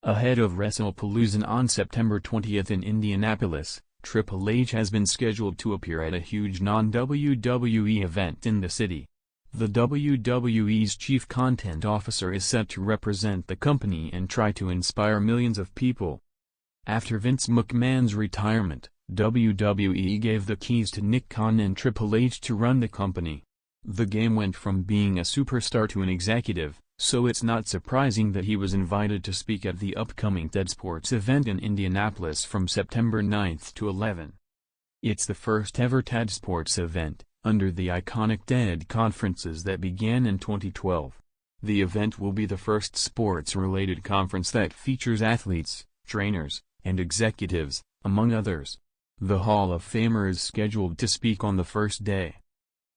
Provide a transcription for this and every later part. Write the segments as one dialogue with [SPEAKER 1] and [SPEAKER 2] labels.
[SPEAKER 1] Ahead of WrestlePalooza on September 20th in Indianapolis, Triple H has been scheduled to appear at a huge non-WWE event in the city. The WWE's chief content officer is set to represent the company and try to inspire millions of people. After Vince McMahon's retirement, WWE gave the keys to Nick Khan and Triple H to run the company. The game went from being a superstar to an executive, so it's not surprising that he was invited to speak at the upcoming TED Sports event in Indianapolis from September 9 to 11. It's the first ever TED Sports event, under the iconic TED conferences that began in 2012. The event will be the first sports-related conference that features athletes, trainers, and executives, among others. The Hall of Famer is scheduled to speak on the first day.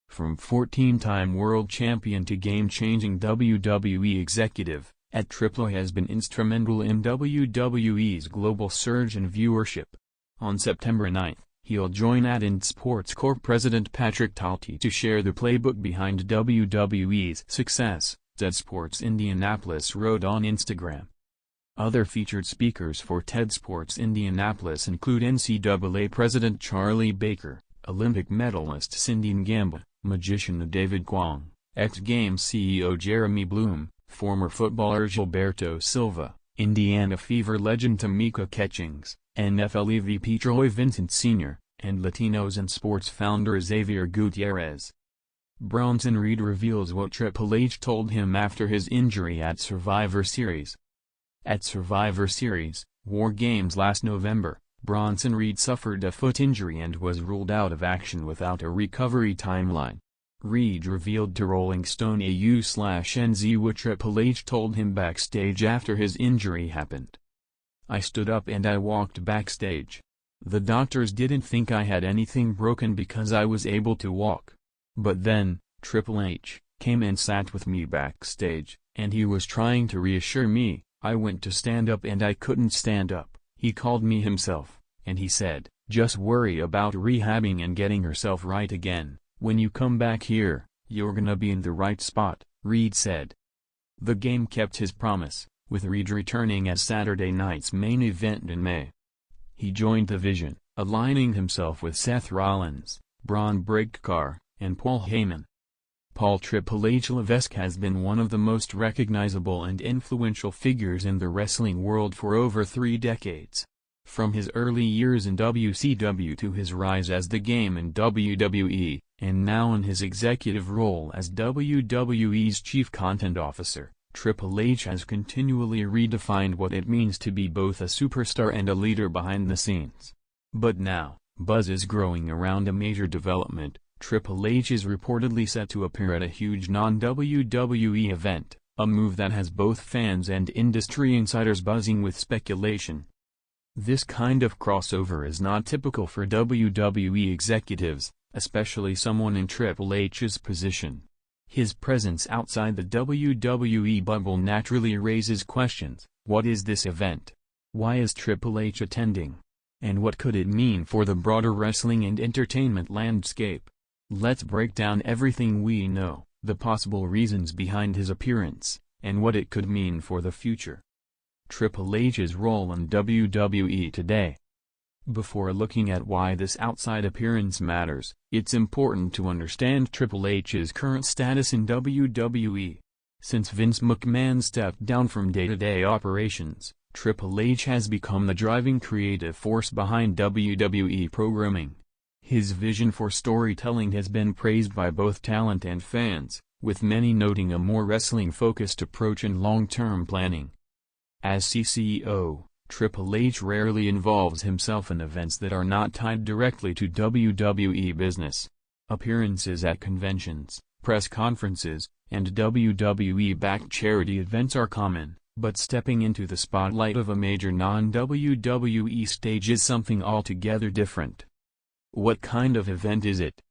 [SPEAKER 1] From 14-time world champion to game-changing WWE executive, Triple H has been instrumental in WWE's global surge in viewership. On September 9, he'll join Sports Corp president Patrick Talty to share the playbook behind WWE's success, TED Sports Indianapolis wrote on Instagram. Other featured speakers for TED Sports Indianapolis include NCAA President Charlie Baker, Olympic medalist Cindy Ngamba, magician David Kwong, X Games CEO Jeremy Bloom, former footballer Gilberto Silva, Indiana Fever legend Tamika Catchings, NFL EVP Troy Vincent Sr., and Latinos in Sports founder Xavier Gutierrez. Bronson Reed reveals what Triple H told him after his injury at Survivor Series. At Survivor Series, War Games last November, Bronson Reed suffered a foot injury and was ruled out of action without a recovery timeline. Reed revealed to Rolling Stone AU/NZ what Triple H told him backstage after his injury happened. "I stood up and I walked backstage. The doctors didn't think I had anything broken because I was able to walk. But then, Triple H came and sat with me backstage, and he was trying to reassure me. I went to stand up and I couldn't stand up. He called me himself, and he said, 'Just worry about rehabbing and getting yourself right again. When you come back here, you're gonna be in the right spot,' Reed said." The game kept his promise, with Reed returning as Saturday night's main event in May. He joined the Vision, aligning himself with Seth Rollins, Braun Breakker, and Paul Heyman. Paul Triple H Levesque has been one of the most recognizable and influential figures in the wrestling world for over 3 decades. From his early years in WCW to his rise as the Game in WWE, and now in his executive role as WWE's chief content officer, Triple H has continually redefined what it means to be both a superstar and a leader behind the scenes. But now, buzz is growing around a major development. Triple H is reportedly set to appear at a huge non-WWE event, a move that has both fans and industry insiders buzzing with speculation. This kind of crossover is not typical for WWE executives, especially someone in Triple H's position. His presence outside the WWE bubble naturally raises questions. What is this event? Why is Triple H attending? And what could it mean for the broader wrestling and entertainment landscape? Let's break down everything we know, the possible reasons behind his appearance, and what it could mean for the future. Triple H's role in WWE today. Before looking at why this outside appearance matters, it's important to understand Triple H's current status in WWE. Since Vince McMahon stepped down from day-to-day operations, Triple H has become the driving creative force behind WWE programming. His vision for storytelling has been praised by both talent and fans, with many noting a more wrestling-focused approach and long-term planning. As CCO, Triple H rarely involves himself in events that are not tied directly to WWE business. Appearances at conventions, press conferences, and WWE-backed charity events are common, but stepping into the spotlight of a major non-WWE stage is something altogether different. What kind of event is it?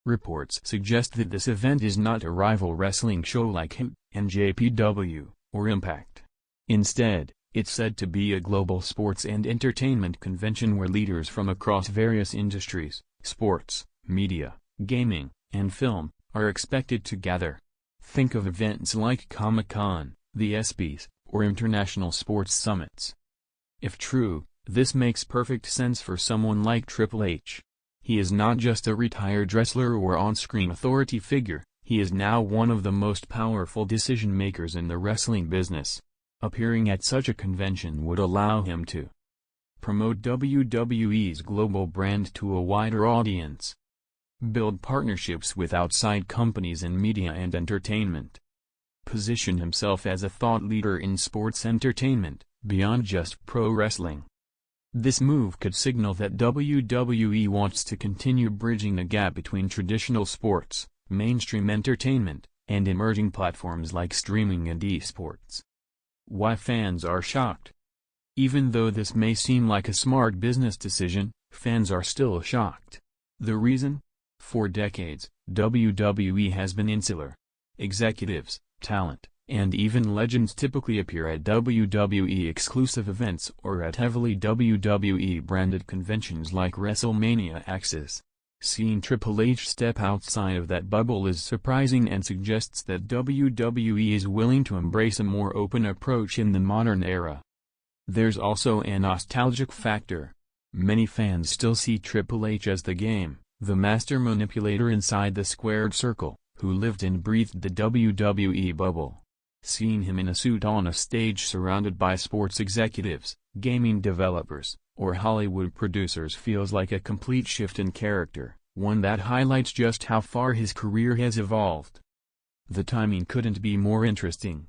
[SPEAKER 1] Reports suggest that this event is not a rival wrestling show like Heat, NJPW, or Impact. Instead, it's said to be a global sports and entertainment convention where leaders from across various industries, sports, media, gaming, and film, are expected to gather. Think of events like Comic-Con, the ESPYs, or international sports summits. If true, this makes perfect sense for someone like Triple H. He is not just a retired wrestler or on-screen authority figure, he is now one of the most powerful decision-makers in the wrestling business. Appearing at such a convention would allow him to promote WWE's global brand to a wider audience, build partnerships with outside companies in media and entertainment, position himself as a thought leader in sports entertainment, beyond just pro wrestling. This move could signal that WWE wants to continue bridging the gap between traditional sports, mainstream entertainment, and emerging platforms like streaming and esports. Why fans are shocked? Even though this may seem like a smart business decision, fans are still shocked. The reason? For decades, WWE has been insular. Executives, talent, and even legends typically appear at WWE-exclusive events or at heavily WWE-branded conventions like WrestleMania Access. Seeing Triple H step outside of that bubble is surprising and suggests that WWE is willing to embrace a more open approach in the modern era. There's also a nostalgic factor. Many fans still see Triple H as the game, the master manipulator inside the squared circle, who lived and breathed the WWE bubble. Seeing him in a suit on a stage surrounded by sports executives, gaming developers, or Hollywood producers feels like a complete shift in character, one that highlights just how far his career has evolved. The timing couldn't be more interesting.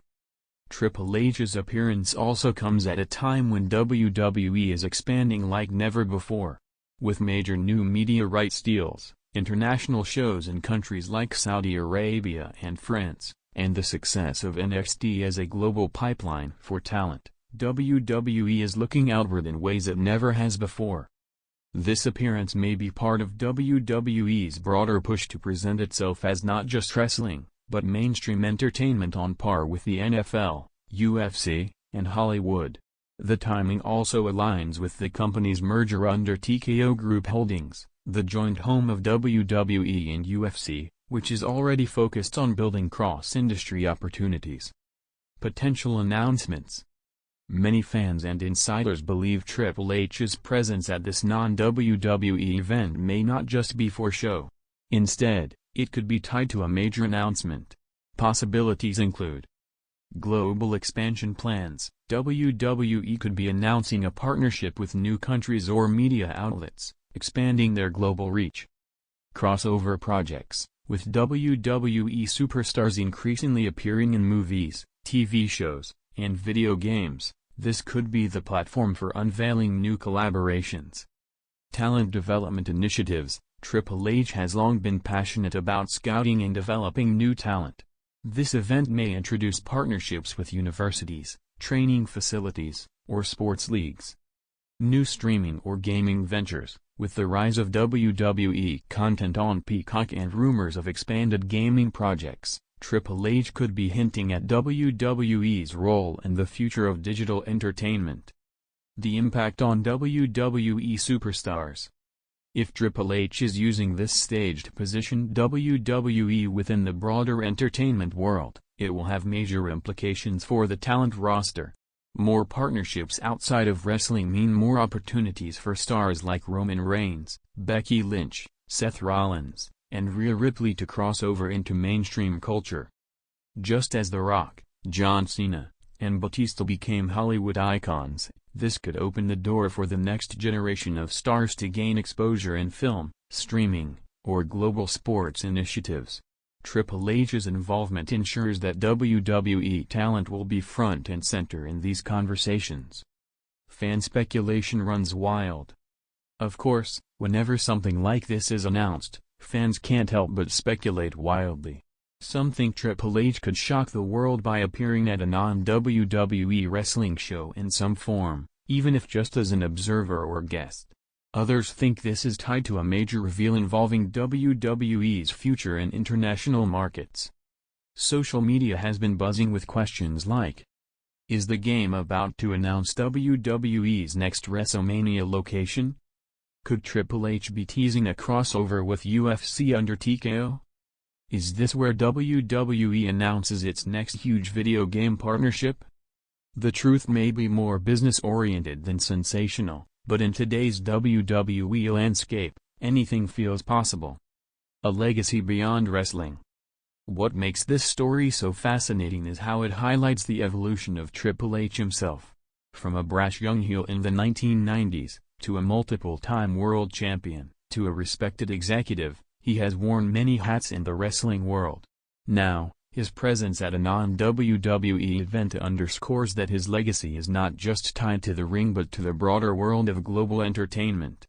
[SPEAKER 1] Triple H's appearance also comes at a time when WWE is expanding like never before. With major new media rights deals, international shows in countries like Saudi Arabia and France, and the success of NXT as a global pipeline for talent, WWE is looking outward in ways it never has before. This appearance may be part of WWE's broader push to present itself as not just wrestling, but mainstream entertainment on par with the NFL, UFC, and Hollywood. The timing also aligns with the company's merger under TKO Group Holdings, the joint home of WWE and UFC, which is already focused on building cross-industry opportunities. Potential announcements. Many fans and insiders believe Triple H's presence at this non-WWE event may not just be for show. Instead, it could be tied to a major announcement. Possibilities include global expansion plans. WWE could be announcing a partnership with new countries or media outlets, expanding their global reach. Crossover projects, with WWE superstars increasingly appearing in movies, TV shows, and video games, this could be the platform for unveiling new collaborations. Talent development initiatives. Triple H has long been passionate about scouting and developing new talent. This event may introduce partnerships with universities, training facilities, or sports leagues. New streaming or gaming ventures. With the rise of WWE content on Peacock and rumors of expanded gaming projects, Triple H could be hinting at WWE's role in the future of digital entertainment. The impact on WWE superstars. If Triple H is using this stage to position WWE within the broader entertainment world, it will have major implications for the talent roster. More partnerships outside of wrestling mean more opportunities for stars like Roman Reigns, Becky Lynch, Seth Rollins, and Rhea Ripley to cross over into mainstream culture. Just as The Rock, John Cena, and Batista became Hollywood icons, this could open the door for the next generation of stars to gain exposure in film, streaming, or global sports initiatives. Triple H's involvement ensures that WWE talent will be front and center in these conversations. Fan speculation runs wild. Of course, whenever something like this is announced, fans can't help but speculate wildly. Some think Triple H could shock the world by appearing at a non-WWE wrestling show in some form, even if just as an observer or guest. Others think this is tied to a major reveal involving WWE's future in international markets. Social media has been buzzing with questions like, is the game about to announce WWE's next WrestleMania location? Could Triple H be teasing a crossover with UFC under TKO? Is this where WWE announces its next huge video game partnership? The truth may be more business-oriented than sensational, but in today's WWE landscape, anything feels possible. A legacy beyond wrestling. What makes this story so fascinating is how it highlights the evolution of Triple H himself. From a brash young heel in the 1990s, to a multiple-time world champion, to a respected executive, he has worn many hats in the wrestling world. Now, his presence at a non-WWE event underscores that his legacy is not just tied to the ring but to the broader world of global entertainment.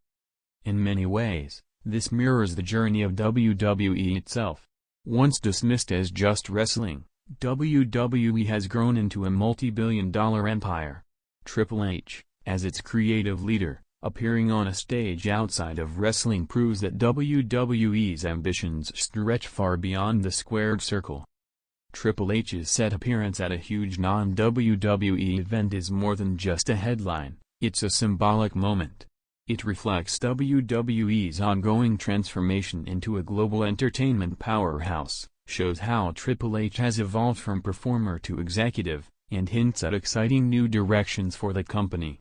[SPEAKER 1] In many ways, this mirrors the journey of WWE itself. Once dismissed as just wrestling, WWE has grown into a multi-billion-dollar empire. Triple H, as its creative leader, appearing on a stage outside of wrestling proves that WWE's ambitions stretch far beyond the squared circle. Triple H's set appearance at a huge non-WWE event is more than just a headline, it's a symbolic moment. It reflects WWE's ongoing transformation into a global entertainment powerhouse, shows how Triple H has evolved from performer to executive, and hints at exciting new directions for the company.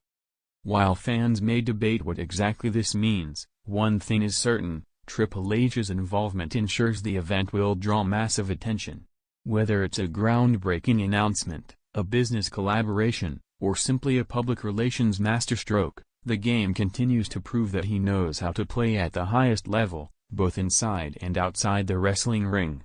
[SPEAKER 1] While fans may debate what exactly this means, one thing is certain: Triple H's involvement ensures the event will draw massive attention. Whether it's a groundbreaking announcement, a business collaboration, or simply a public relations masterstroke, the game continues to prove that he knows how to play at the highest level, both inside and outside the wrestling ring.